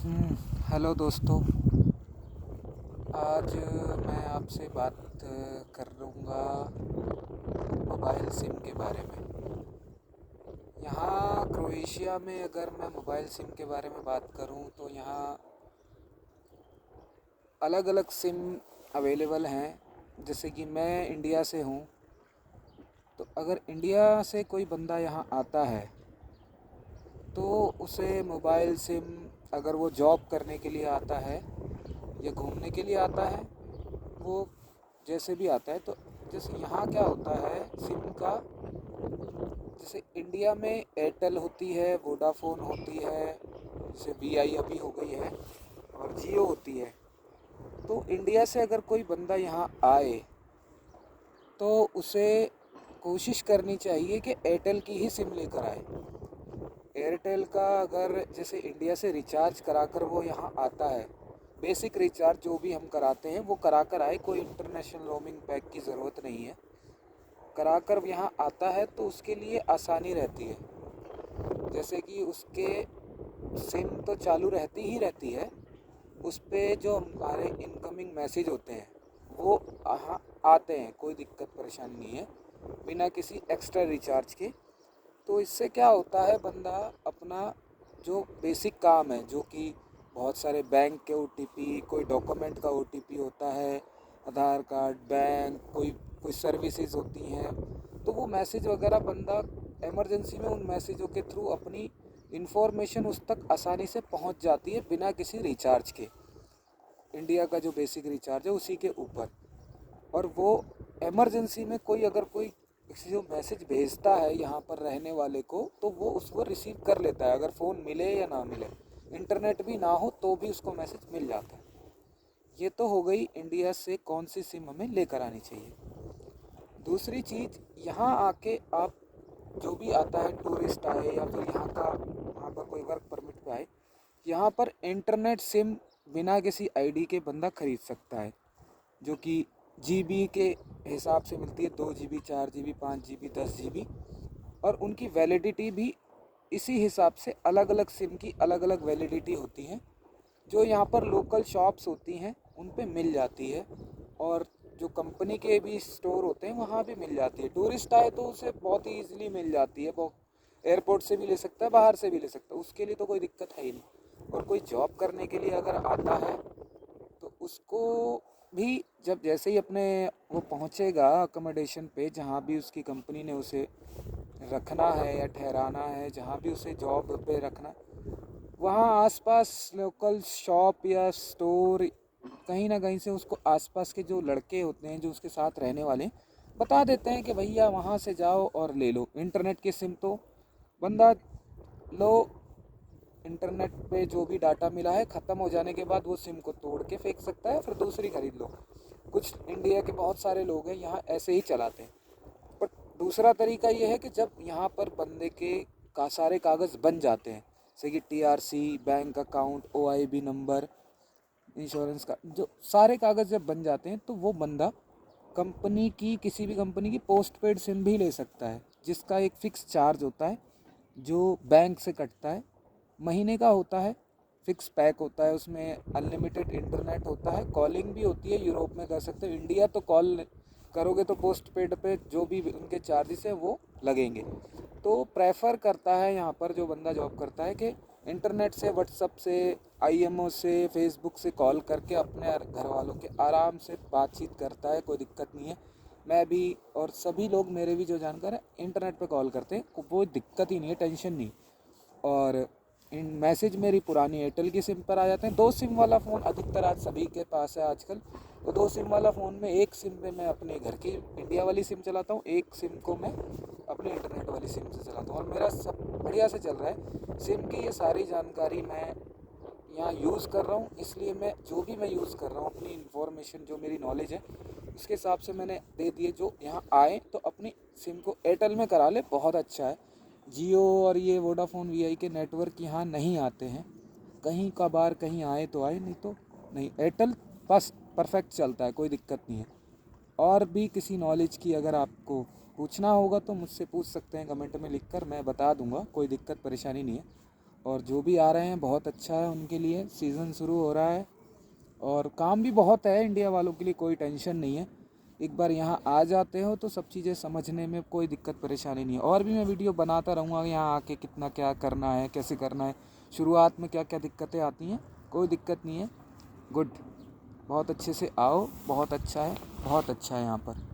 Hello दोस्तों। आज मैं आपसे बात करूँगा मोबाइल सिम के बारे में। यहाँ क्रोएशिया में अगर मैं मोबाइल सिम के बारे में बात करूँ तो यहाँ अलग अलग सिम अवेलेबल हैं। जैसे कि मैं इंडिया से हूँ, तो अगर इंडिया से कोई बंदा यहाँ आता है तो उसे मोबाइल सिम, अगर वो जॉब करने के लिए आता है या घूमने के लिए आता है, वो जैसे भी आता है, तो जैसे यहाँ क्या होता है सिम का, जैसे इंडिया में एयरटेल होती है, वोडाफोन होती है, जैसे वीआई अभी हो गई है, और जियो होती है। तो इंडिया से अगर कोई बंदा यहाँ आए तो उसे कोशिश करनी चाहिए कि एयरटेल की ही सिम लेकर आए। एयरटेल का अगर जैसे इंडिया से रिचार्ज कराकर वो यहाँ आता है, बेसिक रिचार्ज जो भी हम कराते हैं वो करा कर आए, कोई इंटरनेशनल रोमिंग पैक की ज़रूरत नहीं है। कराकर यहाँ आता है तो उसके लिए आसानी रहती है। जैसे कि उसके सिम तो चालू रहती ही रहती है, उस पर जो हमारे इनकमिंग मैसेज होते हैं वो आते हैं, कोई दिक्कत परेशानी नहीं है, बिना किसी एक्स्ट्रा रिचार्ज के। तो इससे क्या होता है, बंदा अपना जो बेसिक काम है, जो कि बहुत सारे बैंक के ओटीपी, कोई डॉक्यूमेंट का ओटीपी होता है, आधार कार्ड, बैंक, कोई कोई सर्विसेज होती हैं, तो वो मैसेज वगैरह बंदा इमरजेंसी में उन मैसेजों के थ्रू अपनी इन्फॉर्मेशन उस तक आसानी से पहुंच जाती है बिना किसी रिचार्ज के। इंडिया का जो बेसिक रिचार्ज है उसी के ऊपर। और वो इमरजेंसी में कोई अगर कोई किसी जो मैसेज भेजता है यहाँ पर रहने वाले को, तो वो उसको रिसीव कर लेता है, अगर फ़ोन मिले या ना मिले, इंटरनेट भी ना हो तो भी उसको मैसेज मिल जाता है। ये तो हो गई इंडिया से कौन सी सिम हमें लेकर आनी चाहिए। दूसरी चीज़, यहाँ आके आप, जो भी आता है टूरिस्ट आए या फिर यहाँ पर कोई वर्क परमिट पे आए, यहाँ पर इंटरनेट सिम बिना किसी आईडी के बंदा खरीद सकता है, जो कि जीबी के हिसाब से मिलती है, 2 GB, 4 GB, 5 GB, 10 GB। और उनकी वैलिडिटी भी इसी हिसाब से अलग अलग सिम की अलग अलग वैलिडिटी होती हैं, जो यहाँ पर लोकल शॉप्स होती हैं उन पे मिल जाती है। और जो कंपनी के भी स्टोर होते हैं वहाँ भी मिल जाती है। टूरिस्ट आए तो उसे बहुत ही ईजिली मिल जाती है, बहुत, एयरपोर्ट से भी ले सकता है, बाहर से भी ले सकता है, उसके लिए तो कोई दिक्कत है ही नहीं। और कोई जॉब करने के लिए अगर आता है तो उसको भी, जब जैसे ही अपने वो पहुंचेगा अकोमोडेशन पे, जहाँ भी उसकी कंपनी ने उसे रखना है या ठहराना है, जहाँ भी उसे जॉब पे रखना, वहाँ आसपास लोकल शॉप या स्टोर, कहीं ना कहीं से उसको आसपास के जो लड़के होते हैं जो उसके साथ रहने वाले, बता देते हैं कि भैया वहाँ से जाओ और ले लो इंटरनेट की सिम। तो बंदा लो, इंटरनेट पे जो भी डाटा मिला है ख़त्म हो जाने के बाद वो सिम को तोड़ के फेंक सकता है, फिर दूसरी खरीद लो। कुछ इंडिया के बहुत सारे लोग हैं यहाँ ऐसे ही चलाते हैं। बट दूसरा तरीका ये है कि जब यहाँ पर बंदे के सारे कागज़ बन जाते हैं, जैसे कि TRC, bank account, OIB number, insurance का, जो सारे कागज़ जब बन जाते हैं, तो वो बंदा कंपनी की, किसी भी कंपनी की पोस्ट पेड सिम भी ले सकता है, जिसका एक फ़िक्स चार्ज होता है जो बैंक से कटता है, महीने का होता है, फिक्स पैक होता है, उसमें अनलिमिटेड इंटरनेट होता है, कॉलिंग भी होती है, यूरोप में कर सकते हो, इंडिया तो कॉल करोगे तो पोस्ट पेड पे जो भी उनके चार्जेस हैं वो लगेंगे। तो प्रेफर करता है यहाँ पर जो बंदा जॉब करता है कि इंटरनेट से, व्हाट्सअप से, आईएमओ से, फेसबुक से कॉल करके अपने घर वालों के आराम से बातचीत करता है, कोई दिक्कत नहीं है। मैं भी और सभी लोग मेरे भी जो जानकार हैं इंटरनेट पे कॉल करते हैं, कोई दिक्कत ही नहीं है, टेंशन नहीं। और इन मैसेज मेरी पुरानी एयरटेल की सिम पर आ जाते हैं। 2 सिम वाला फ़ोन अधिकतर आज सभी के पास है आजकल। तो 2 सिम वाला फ़ोन में, एक सिम पे मैं अपने घर की इंडिया वाली सिम चलाता हूँ, एक सिम को मैं अपने इंटरनेट वाली सिम से चलाता हूँ, और मेरा सब बढ़िया से चल रहा है। सिम की ये सारी जानकारी मैं यहाँ यूज़ कर रहा हूँ, इसलिए मैं जो भी मैं यूज़ कर रहा हूँ, अपनी इन्फॉर्मेशन जो मेरी नॉलेज है उसके हिसाब से मैंने दे दिए। जो यहाँ आए तो अपनी सिम को एयरटेल में करा ले, बहुत अच्छा है। जियो और ये वोडाफोन वीआई के नेटवर्क यहाँ नहीं आते हैं, कहीं कभार कहीं आए तो आए, नहीं तो नहीं। एयरटेल बस परफेक्ट चलता है, कोई दिक्कत नहीं है। और भी किसी नॉलेज की अगर आपको पूछना होगा तो मुझसे पूछ सकते हैं, कमेंट में लिखकर मैं बता दूंगा, कोई दिक्कत परेशानी नहीं है। और जो भी आ रहे हैं बहुत अच्छा है उनके लिए। सीज़न शुरू हो रहा है और काम भी बहुत है इंडिया वालों के लिए, कोई टेंशन नहीं है। एक बार यहाँ आ जाते हो तो सब चीज़ें समझने में कोई दिक्कत परेशानी नहीं है। और भी मैं वीडियो बनाता रहूँगा यहाँ आके, कितना क्या करना है, कैसे करना है, शुरुआत में क्या क्या दिक्कतें आती हैं, कोई दिक्कत नहीं है। गुड, बहुत अच्छे से आओ, बहुत अच्छा है, बहुत अच्छा है यहाँ पर।